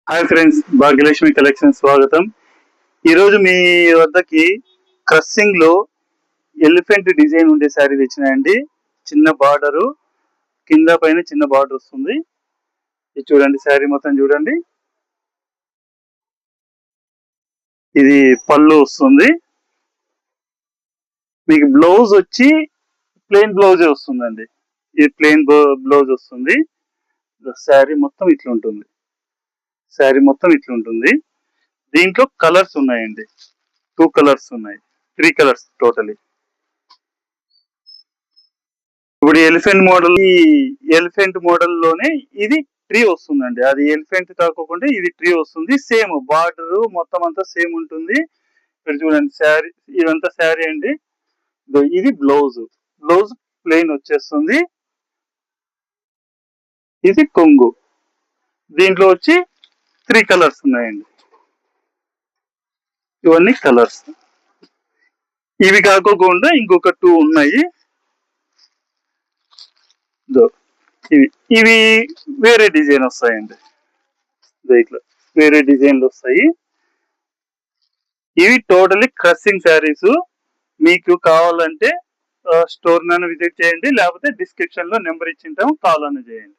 Hi friends, Bhagyalakshmi collection స్వాగతం. ఈరోజు మీ వద్దకి క్రస్సింగ్ లో ఎలిఫెంట్ డిజైన్ ఉండే శారీ తెచ్చినాయండి. చిన్న బార్డరు, కింద పైన చిన్న బార్డర్ వస్తుంది. ఇది చూడండి, శారీ మొత్తం చూడండి. ఇది పళ్ళు వస్తుంది. మీకు బ్లౌజ్ వచ్చి ప్లెయిన్ బ్లౌజే వస్తుందండి. ఇది ప్లెయిన్ బ్లౌజ్ వస్తుంది. శారీ మొత్తం ఇట్లా ఉంటుంది. శారీ మొత్తం ఇట్లా ఉంటుంది. దీంట్లో కలర్స్ ఉన్నాయండి. 2 కలర్స్ ఉన్నాయి, 3 కలర్స్ టోటలీ. ఇప్పుడు ఎలిఫెంట్ మోడల్ లోనే ఇది ట్రీ వస్తుందండి. అది ఎలిఫెంట్ కాకుండా ఇది ట్రీ వస్తుంది. సేమ్ బార్డర్ మొత్తం అంతా సేమ్ ఉంటుంది. ఇక్కడ చూడండి, శారీ ఇదంతా శారీ అండి. ఇది బ్లౌజ్ ప్లెయిన్ వచ్చేస్తుంది. ఇది కొంగు. దీంట్లో వచ్చి 3 కలర్స్ ఉన్నాయండి. ఇవన్నీ కలర్స్. ఇవి కాకుండా ఇంకొక 2 ఉన్నాయి. ఇవి వేరే డిజైన్ వస్తాయండి. ఇట్లా వేరే డిజైన్లు వస్తాయి. ఇవి టోటలీ క్రస్సింగ్ శారీస్. మీకు కావాలంటే స్టోర్ నన్ను విజిట్ చేయండి, లేకపోతే డిస్క్రిప్షన్ లో నెంబర్ ఇచ్చింటాము, కాల్ అని చేయండి.